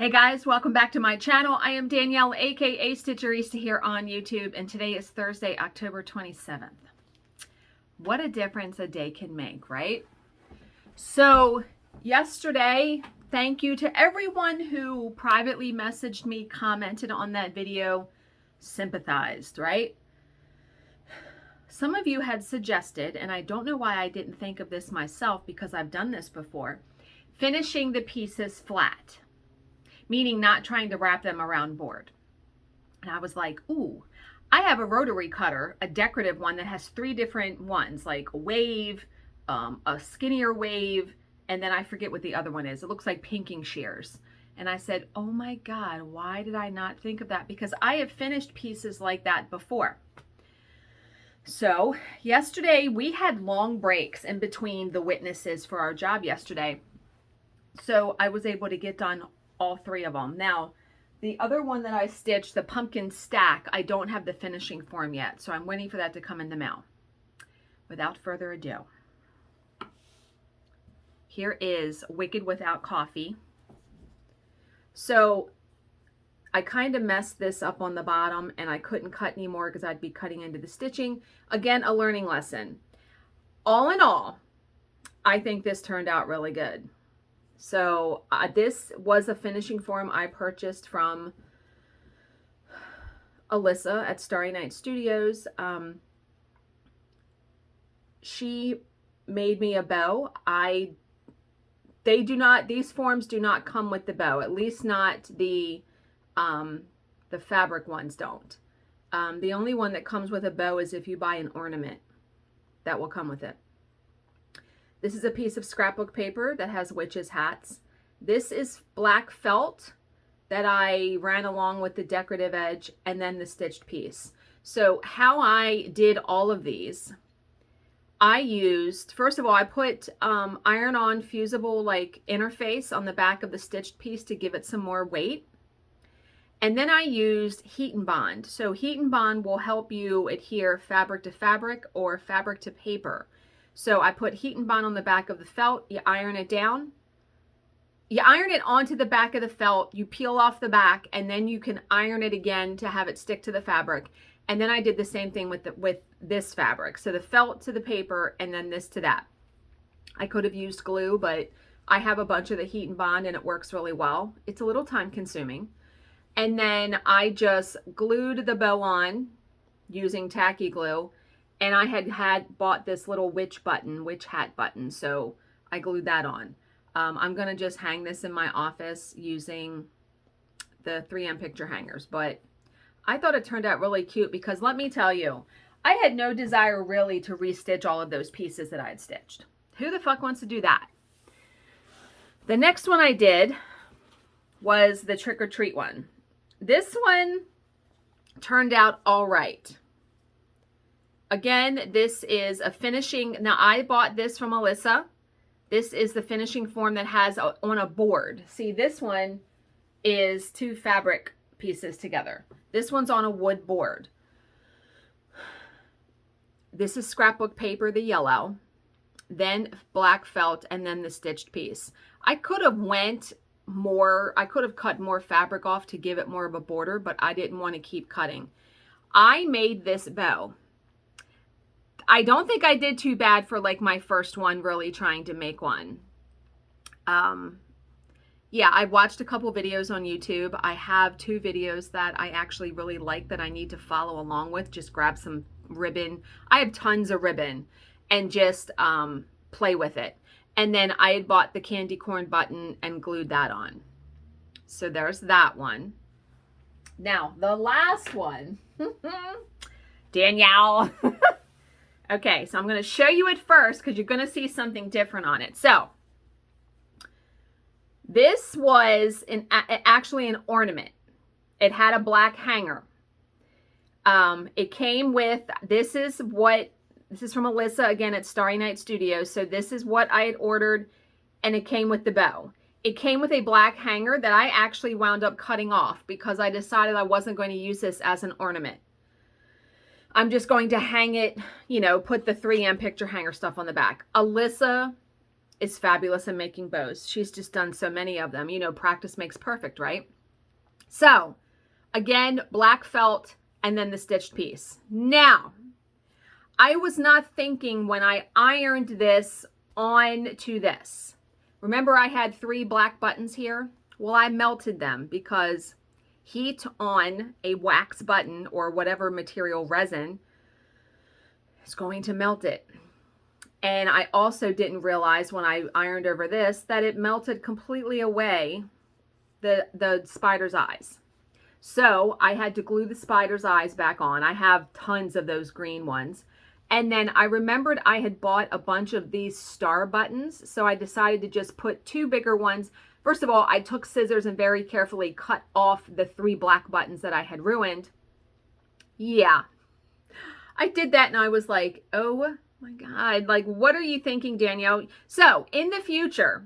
Hey guys, welcome back to my channel. I am Danielle, aka Stitcherista here on YouTube, and today is Thursday, October 27th. What a difference a day can make, right? So yesterday, thank you to everyone who privately messaged me, commented on that video, sympathized, right? Some of you had suggested, and I don't know why I didn't think of this myself because I've done this before, finishing the pieces flat. Meaning not trying to wrap them around board. And I was like, ooh, I have a rotary cutter, a decorative one that has 3 different ones, like a wave, a skinnier wave, and then I forget what the other one is. It looks like pinking shears. And I said, oh my God, why did I not think of that? Because I have finished pieces like that before. So yesterday we had long breaks in between the witnesses for our job yesterday. So I was able to get done all 3 of them. Now, the other one that I stitched, the pumpkin stack, I don't have the finishing form yet, so I'm waiting for that to come in the mail. Without further ado, here is Wicked Without Coffee. So I kind of messed this up on the bottom and I couldn't cut anymore because I'd be cutting into the stitching. Again, a learning lesson. All in all, I think this turned out really good. So this was a finishing form I purchased from Alyssa at Starry Night Studios. She made me a bow. These forms do not come with the bow, at least not the fabric ones don't. The only one that comes with a bow is if you buy an ornament that will come with it. This is a piece of scrapbook paper that has witches' hats. This is black felt that I ran along with the decorative edge and then the stitched piece. So how I did all of these, I used, first of all, I put iron-on fusible like interface on the back of the stitched piece to give it some more weight. And then I used heat and bond. So heat and bond will help you adhere fabric to fabric or fabric to paper. So I put heat and bond on the back of the felt, you iron it down, you iron it onto the back of the felt, you peel off the back, and then you can iron it again to have it stick to the fabric. And then I did the same thing with this fabric. So the felt to the paper and then this to that. I could have used glue, but I have a bunch of the heat and bond and it works really well. It's a little time consuming. And then I just glued the bow on using tacky glue. And I had bought this little witch hat button, so I glued that on. I'm going to just hang this in my office using the 3M picture hangers, but I thought it turned out really cute because let me tell you, I had no desire really to restitch all of those pieces that I had stitched. Who the fuck wants to do that? The next one I did was the trick or treat one. This one turned out all right. Again, this is a finishing. Now, I bought this from Alyssa. This is the finishing form that has on a board. See, this one is 2 fabric pieces together. This one's on a wood board. This is scrapbook paper, the yellow, then black felt, and then the stitched piece. I could have cut more fabric off to give it more of a border, but I didn't want to keep cutting. I made this bow. I don't think I did too bad for like my first one, really trying to make one. Yeah, I watched a couple videos on YouTube. I have 2 videos that I actually really like that I need to follow along with. Just grab some ribbon. I have tons of ribbon and just play with it. And then I had bought the candy corn button and glued that on. So there's that one. Now, the last one. Danielle. Okay, so I'm going to show you it first because you're going to see something different on it. So this was actually an ornament. It had a black hanger. It came with, this is from Alyssa, again, at Starry Night Studios. So this is what I had ordered, and it came with the bow. It came with a black hanger that I actually wound up cutting off because I decided I wasn't going to use this as an ornament. I'm just going to hang it, you know, put the 3M picture hanger stuff on the back. Alyssa is fabulous in making bows. She's just done so many of them. You know, practice makes perfect, right? So, again, black felt and then the stitched piece. Now, I was not thinking when I ironed this on to this. Remember I had 3 black buttons here? Well, I melted them because heat on a wax button or whatever material resin is going to melt it. And I also didn't realize when I ironed over this that it melted completely away the spider's eyes. So I had to glue the spider's eyes back on. I have tons of those green ones. And then I remembered I had bought a bunch of these star buttons. So I decided to just put 2 bigger ones. First of all, I took scissors and very carefully cut off the 3 black buttons that I had ruined. Yeah, I did that and I was like, oh my God, like, what are you thinking, Danielle? So in the future,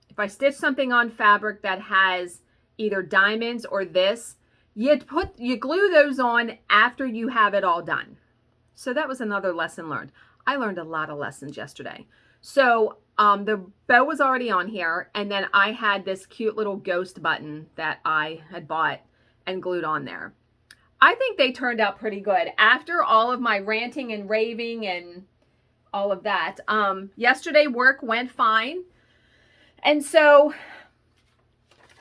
if I stitch something on fabric that has either diamonds or this, you glue those on after you have it all done. So that was another lesson learned. I learned a lot of lessons yesterday. So the bow was already on here, and then I had this cute little ghost button that I had bought and glued on there. I think they turned out pretty good. After all of my ranting and raving and all of that, yesterday work went fine. And so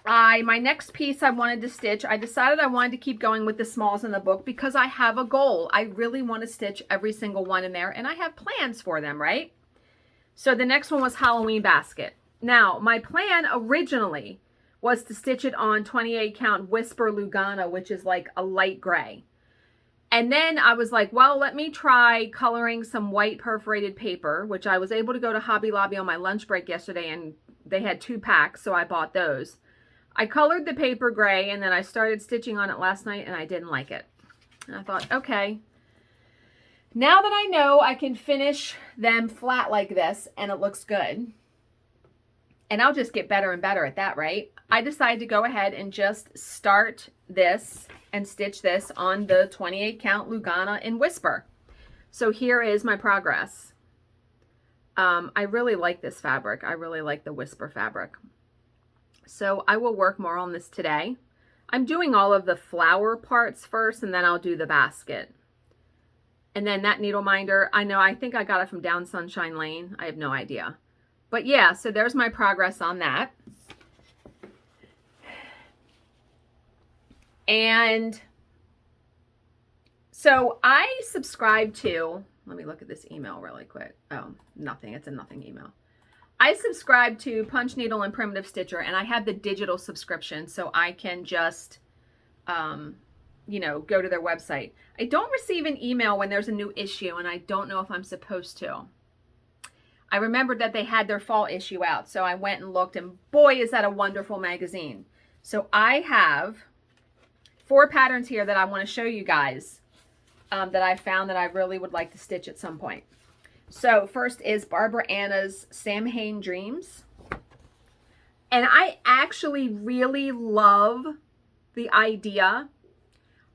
my next piece I wanted to stitch, I decided I wanted to keep going with the smalls in the book because I have a goal. I really want to stitch every single one in there, and I have plans for them, right? So the next one was Halloween basket. Now, my plan originally was to stitch it on 28 count Whisper Lugana, which is like a light gray. And then I was like, well, let me try coloring some white perforated paper, which I was able to go to Hobby Lobby on my lunch break yesterday, and they had 2 packs, so I bought those. I colored the paper gray, and then I started stitching on it last night, and I didn't like it. And I thought, okay, now that I know I can finish them flat like this, and it looks good, and I'll just get better and better at that, right? I decided to go ahead and just start this and stitch this on the 28 count Lugana in Whisper. So here is my progress. I really like this fabric. I really like the Whisper fabric. So I will work more on this today. I'm doing all of the flower parts first, and then I'll do the basket. And then that needle minder, I think I got it from Down Sunshine Lane. I have no idea. But yeah, so there's my progress on that. And so I subscribe to, let me look at this email really quick. Oh, nothing. It's a nothing email. I subscribe to Punch Needle and Primitive Stitcher, and I have the digital subscription, so I can just, you know, go to their website. I don't receive an email when there's a new issue, and I don't know if I'm supposed to. I remembered that they had their fall issue out, so I went and looked, and boy, is that a wonderful magazine. So I have 4 patterns here that I want to show you guys that I found that I really would like to stitch at some point. So first is Barbara Anna's Samhain Dreams. And I actually really love the idea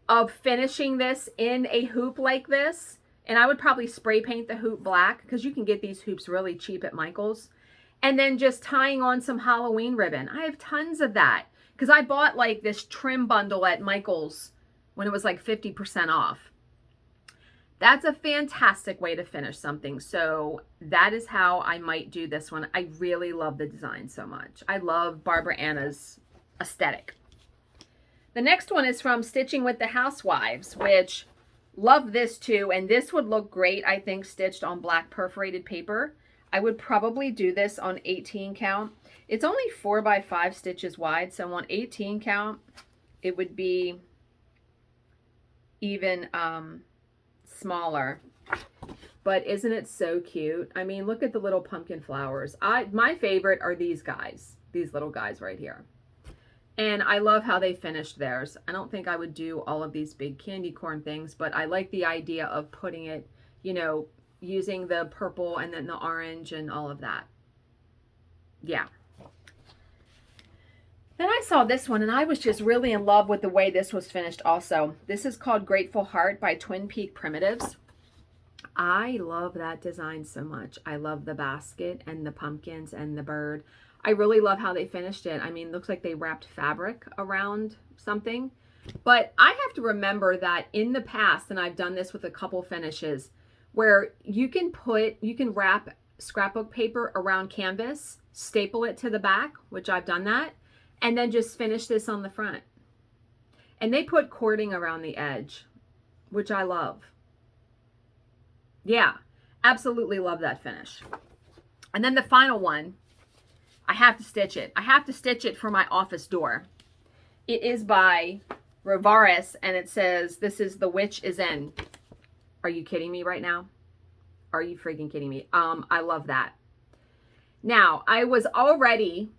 of finishing this in a hoop like this. And I would probably spray paint the hoop black because you can get these hoops really cheap at Michael's. And then just tying on some Halloween ribbon. I have tons of that because I bought like this trim bundle at Michael's when it was like 50% off. That's a fantastic way to finish something. So that is how I might do this one. I really love the design so much. I love Barbara Anna's aesthetic. The next one is from Stitching with the Housewives, which love this too. And this would look great, I think, stitched on black perforated paper. I would probably do this on 18 count. It's only 4 by 5 stitches wide. So on 18 count, it would be even, smaller. But isn't it so cute? I mean, look at the little pumpkin flowers. My favorite are these guys, these little guys right here. And I love how they finished theirs. I don't think I would do all of these big candy corn things, but I like the idea of putting it, you know, using the purple and then the orange and all of that. Yeah. Then I saw this one, and I was just really in love with the way this was finished also. This is called Grateful Heart by Twin Peak Primitives. I love that design so much. I love the basket and the pumpkins and the bird. I really love how they finished it. I mean, it looks like they wrapped fabric around something. But I have to remember that in the past, and I've done this with a couple finishes, where you can wrap scrapbook paper around canvas, staple it to the back, which I've done that, and then just finish this on the front. And they put cording around the edge, which I love. Yeah, absolutely love that finish. And then the final one, I have to stitch it. I have to stitch it for my office door. It is by Rivaris, and it says, "This is The Witch is In." Are you kidding me right now? Are you freaking kidding me? I love that. Now, I was already,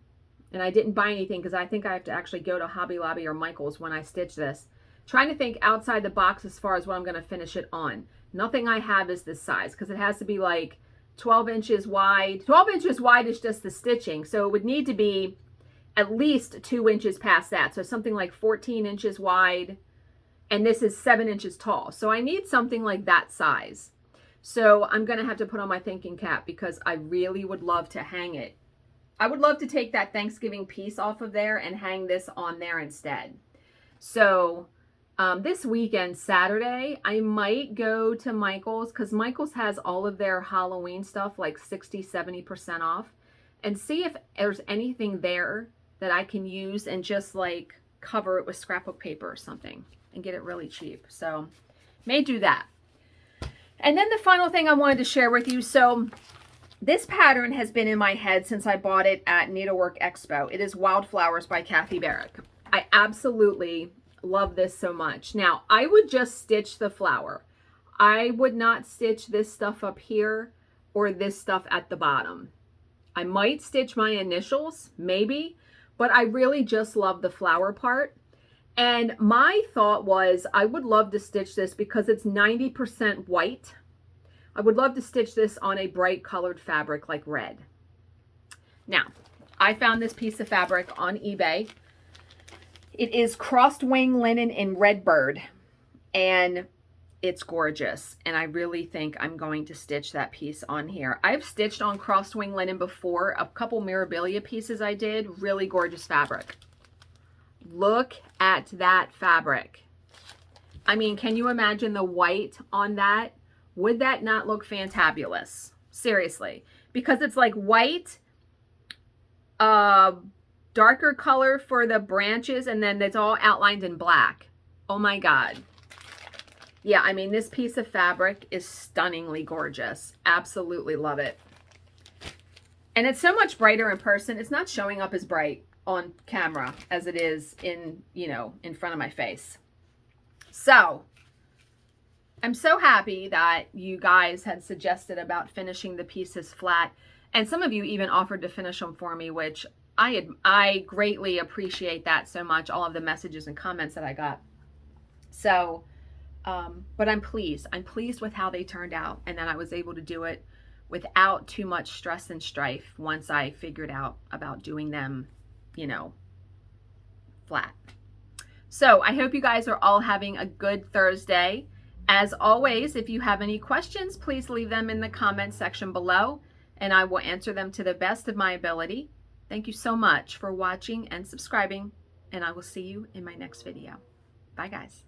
and I didn't buy anything because I think I have to actually go to Hobby Lobby or Michael's when I stitch this, trying to think outside the box as far as what I'm going to finish it on. Nothing I have is this size because it has to be like 12 inches wide. 12 inches wide is just the stitching, so it would need to be at least 2 inches past that. So something like 14 inches wide, and this is 7 inches tall. So I need something like that size. So I'm going to have to put on my thinking cap because I really would love to hang it. I would love to take that Thanksgiving piece off of there and hang this on there instead. So this weekend, Saturday, I might go to Michael's because Michael's has all of their Halloween stuff like 60-70% off, and see if there's anything there that I can use and just like cover it with scrapbook paper or something and get it really cheap. So may do that. And then the final thing I wanted to share with you. So this pattern has been in my head since I bought it at Needlework Expo. It is Wildflowers by Kathy Barrick. I absolutely love this so much. Now, I would just stitch the flower. I would not stitch this stuff up here or this stuff at the bottom. I might stitch my initials, maybe, but I really just love the flower part. And my thought was I would love to stitch this because it's 90% white. I would love to stitch this on a bright colored fabric like red. Now, I found this piece of fabric on eBay. It is crossed wing linen in Redbird, and it's gorgeous. And I really think I'm going to stitch that piece on here. I've stitched on crossed wing linen before, a couple Mirabilia pieces I did, really gorgeous fabric. Look at that fabric. I mean, can you imagine the white on that? Would that not look fantabulous? Seriously, because it's like white, darker color for the branches, and then it's all outlined in black. Oh my God. Yeah, I mean, this piece of fabric is stunningly gorgeous. Absolutely love it. And it's so much brighter in person. It's not showing up as bright on camera as it is in, in front of my face. So I'm so happy that you guys had suggested about finishing the pieces flat. And some of you even offered to finish them for me, which I greatly appreciate that so much, all of the messages and comments that I got. So, but I'm pleased. I'm pleased with how they turned out, and that I was able to do it without too much stress and strife once I figured out about doing them, flat. So I hope you guys are all having a good Thursday. As always, if you have any questions, please leave them in the comment section below, and I will answer them to the best of my ability. Thank you so much for watching and subscribing, and I will see you in my next video. Bye, guys.